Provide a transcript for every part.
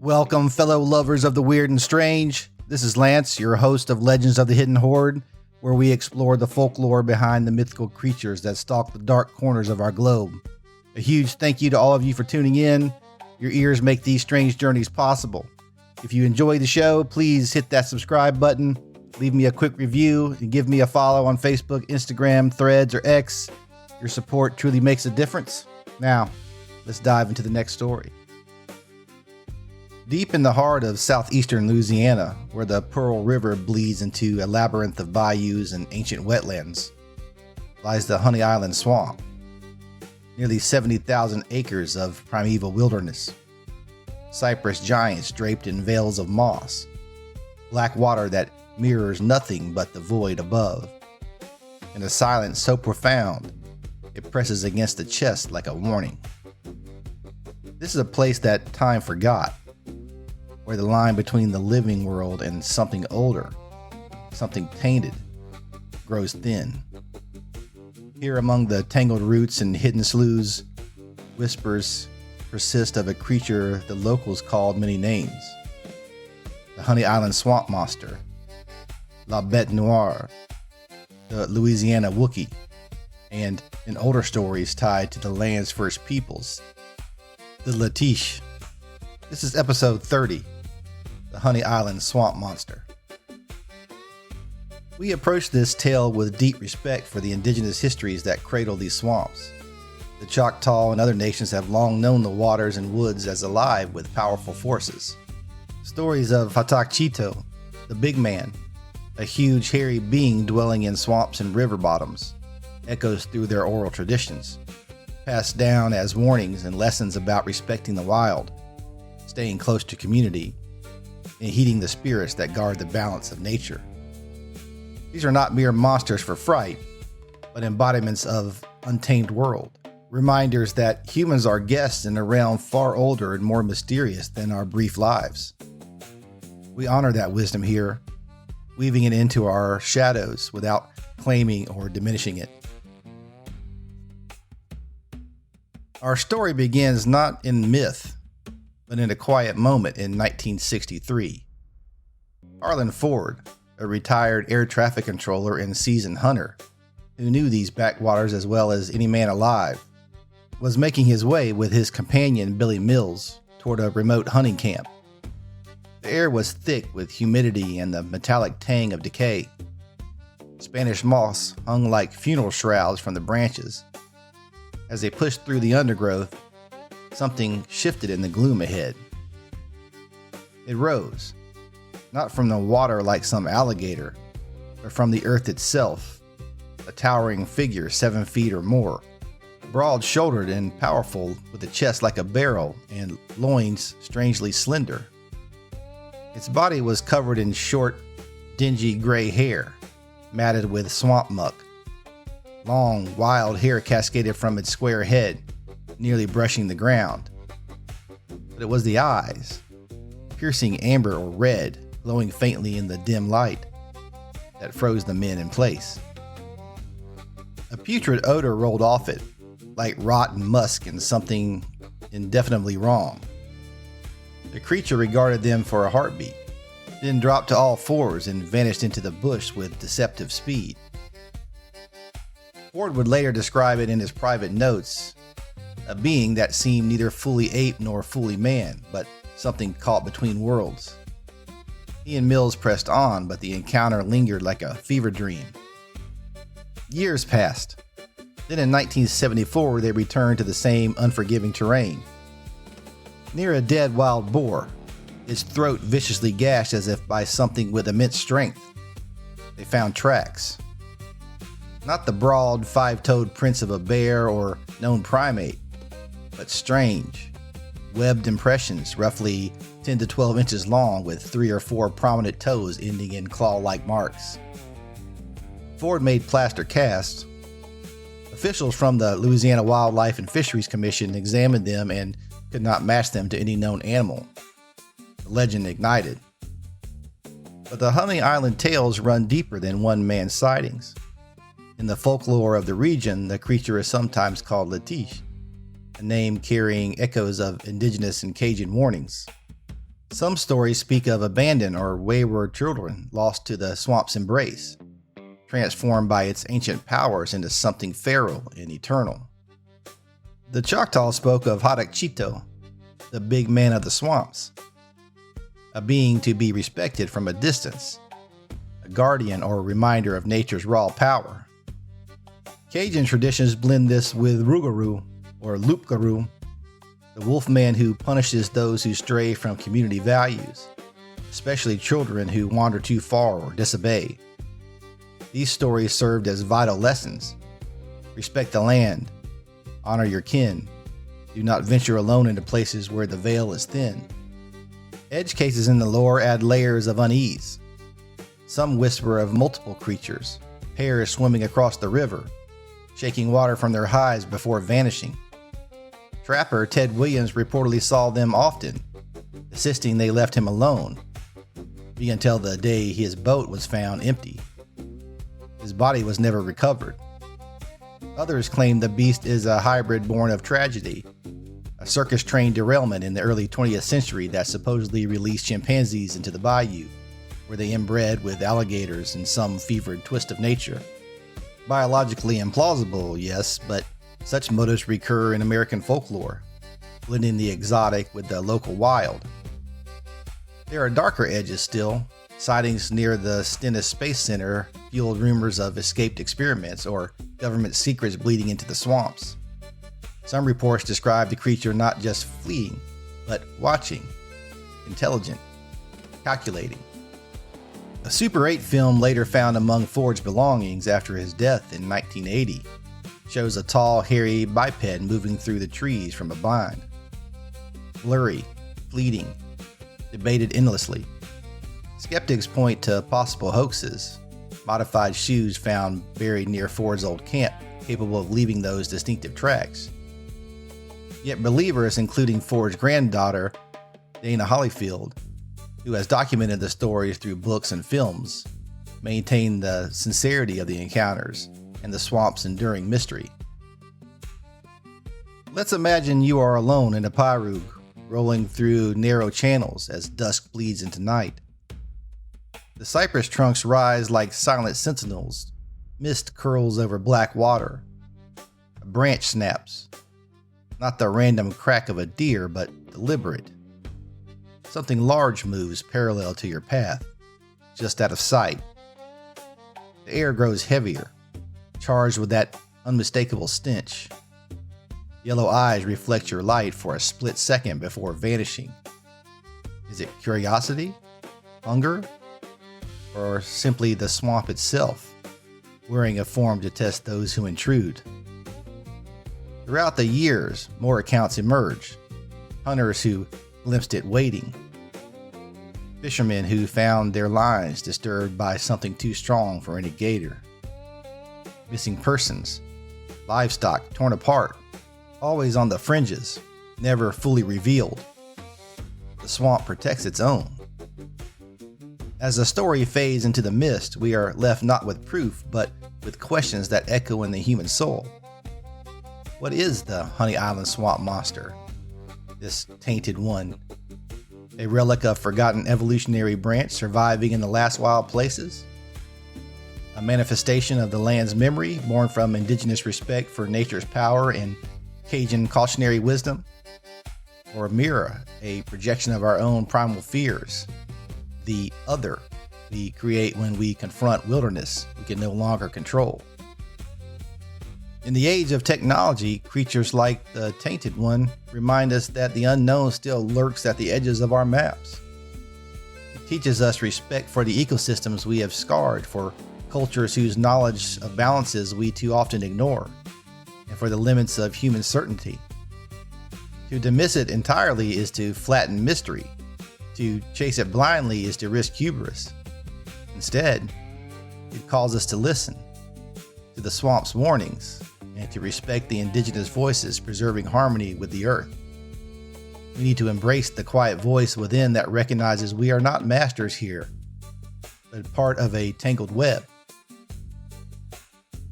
Welcome, fellow lovers of the weird and strange. This is Lance, your host of Legends of the Hidden Horde, where we explore the folklore behind the mythical creatures that stalk the dark corners of our globe. A huge thank you to all of you for tuning in. Your ears make these strange journeys possible. If you enjoy the show, please hit that subscribe button, leave me a quick review, and give me a follow on Facebook, Instagram, Threads, or X. Your support truly makes a difference. Now, let's dive into the next story. Deep in the heart of southeastern Louisiana, where the Pearl River bleeds into a labyrinth of bayous and ancient wetlands, lies the Honey Island Swamp. Nearly 70,000 acres of primeval wilderness. Cypress giants draped in veils of moss. Black water that mirrors nothing but the void above. And a silence so profound, it presses against the chest like a warning. This is a place that time forgot, where the line between the living world and something older, something tainted, grows thin. Here among the tangled roots and hidden sloughs, whispers persist of a creature the locals called many names. The Honey Island Swamp Monster, La Bête Noire, the Louisiana Wookiee, and in older stories tied to the land's first peoples, the Letiche. This is episode 30, the Honey Island Swamp Monster. We approach this tale with deep respect for the indigenous histories that cradle these swamps. The Choctaw and other nations have long known the waters and woods as alive with powerful forces. Stories of Hatachito, the big man, a huge hairy being dwelling in swamps and river bottoms, echoes through their oral traditions, passed down as warnings and lessons about respecting the wild, staying close to community, and heeding the spirits that guard the balance of nature. These are not mere monsters for fright, but embodiments of untamed world, reminders that humans are guests in a realm far older and more mysterious than our brief lives. We honor that wisdom here, weaving it into our shadows without claiming or diminishing it. Our story begins not in myth, but in a quiet moment in 1963. Harlan Ford, a retired air traffic controller and seasoned hunter, who knew these backwaters as well as any man alive, was making his way with his companion Billy Mills toward a remote hunting camp. The air was thick with humidity and the metallic tang of decay. Spanish moss hung like funeral shrouds from the branches. As they pushed through the undergrowth, something shifted in the gloom ahead. It rose, not from the water like some alligator, but from the earth itself, a towering figure 7 feet or more, broad-shouldered and powerful with a chest like a barrel and loins strangely slender. Its body was covered in short, dingy gray hair, matted with swamp muck. Long, wild hair cascaded from its square head, nearly brushing the ground. But it was the eyes, piercing amber or red, glowing faintly in the dim light, that froze the men in place. A putrid odor rolled off it, like rotten musk and something indefinitely wrong. The creature regarded them for a heartbeat, then dropped to all fours and vanished into the bush with deceptive speed. Ford would later describe it in his private notes, a being that seemed neither fully ape nor fully man, but something caught between worlds. He and Mills pressed on, but the encounter lingered like a fever dream. Years passed. Then in 1974, they returned to the same unforgiving terrain. Near a dead wild boar, its throat viciously gashed as if by something with immense strength, they found tracks. Not the broad, five-toed prints of a bear or known primate, but strange, webbed impressions roughly 10 to 12 inches long with 3 or 4 prominent toes ending in claw-like marks. Ford made plaster casts. Officials from the Louisiana Wildlife and Fisheries Commission examined them and could not match them to any known animal. The legend ignited. But the Honey Island tales run deeper than one man's sightings. In the folklore of the region, the creature is sometimes called Letiche, a name carrying echoes of indigenous and Cajun warnings. Some stories speak of abandoned or wayward children lost to the swamp's embrace, transformed by its ancient powers into something feral and eternal. The Choctaw spoke of Hadakchito, the big man of the swamps, a being to be respected from a distance, a guardian or a reminder of nature's raw power. Cajun traditions blend this with Rougarou or Loup-garou, the wolfman who punishes those who stray from community values, especially children who wander too far or disobey. These stories served as vital lessons. Respect the land, honor your kin, do not venture alone into places where the veil is thin. Edge cases in the lore add layers of unease. Some whisper of multiple creatures, pairs swimming across the river, shaking water from their hides before vanishing. Trapper Ted Williams reportedly saw them often, insisting they left him alone, until the day his boat was found empty. His body was never recovered. Others claim the beast is a hybrid born of tragedy, a circus train derailment in the early 20th century that supposedly released chimpanzees into the bayou, where they inbred with alligators in some fevered twist of nature. Biologically implausible, yes, but such motives recur in American folklore, blending the exotic with the local wild. There are darker edges still. Sightings near the Stennis Space Center fueled rumors of escaped experiments or government secrets bleeding into the swamps. Some reports describe the creature not just fleeing, but watching, intelligent, calculating. A Super 8 film later found among Ford's belongings after his death in 1980 shows a tall, hairy biped moving through the trees from a blind. Blurry, fleeting, debated endlessly. Skeptics point to possible hoaxes, modified shoes found buried near Ford's old camp, capable of leaving those distinctive tracks. Yet believers, including Ford's granddaughter, Dana Hollyfield, who has documented the stories through books and films, maintain the sincerity of the encounters and the swamp's enduring mystery. Let's imagine you are alone in a pirogue, rolling through narrow channels as dusk bleeds into night. The cypress trunks rise like silent sentinels. Mist curls over black water. A branch snaps. Not the random crack of a deer, but deliberate. Something large moves parallel to your path, just out of sight. The air grows heavier, charged with that unmistakable stench. Yellow eyes reflect your light for a split second before vanishing. Is it curiosity? Hunger? Or simply the swamp itself, wearing a form to test those who intrude? Throughout the years, more accounts emerge. Hunters who glimpsed it waiting. Fishermen who found their lines disturbed by something too strong for any gator. Missing persons, livestock torn apart, always on the fringes, never fully revealed. The swamp protects its own. As the story fades into the mist, we are left not with proof, but with questions that echo in the human soul. What is the Honey Island swamp monster? This tainted one? A relic of forgotten evolutionary branch surviving in the last wild places? A manifestation of the land's memory, born from indigenous respect for nature's power and Cajun cautionary wisdom? Or a mirror, a projection of our own primal fears? The other we create when we confront wilderness we can no longer control. In the age of technology, creatures like the tainted one remind us that the unknown still lurks at the edges of our maps. It teaches us respect for the ecosystems we have scarred, for cultures whose knowledge of balances we too often ignore, and for the limits of human certainty. To dismiss it entirely is to flatten mystery. To chase it blindly is to risk hubris. Instead, it calls us to listen to the swamp's warnings and to respect the indigenous voices preserving harmony with the earth. We need to embrace the quiet voice within that recognizes we are not masters here, but part of a tangled web.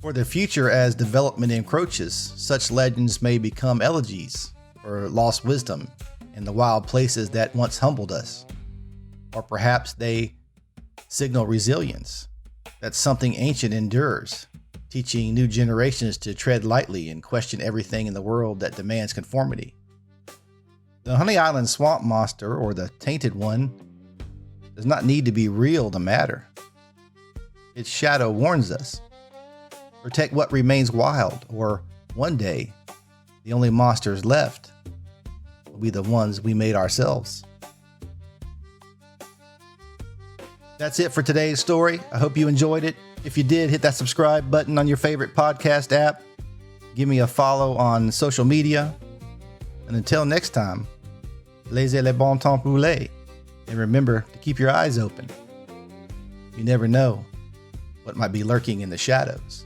For the future, as development encroaches, such legends may become elegies or lost wisdom in the wild places that once humbled us. Or perhaps they signal resilience, that something ancient endures, teaching new generations to tread lightly and question everything in the world that demands conformity. The Honey Island swamp monster, or the tainted one, does not need to be real to matter. Its shadow warns us. Protect what remains wild, or one day, the only monsters left will be the ones we made ourselves. That's it for today's story. I hope you enjoyed it. If you did, hit that subscribe button on your favorite podcast app. Give me a follow on social media. And until next time, laissez le bon temps rouler. And remember to keep your eyes open. You never know what might be lurking in the shadows.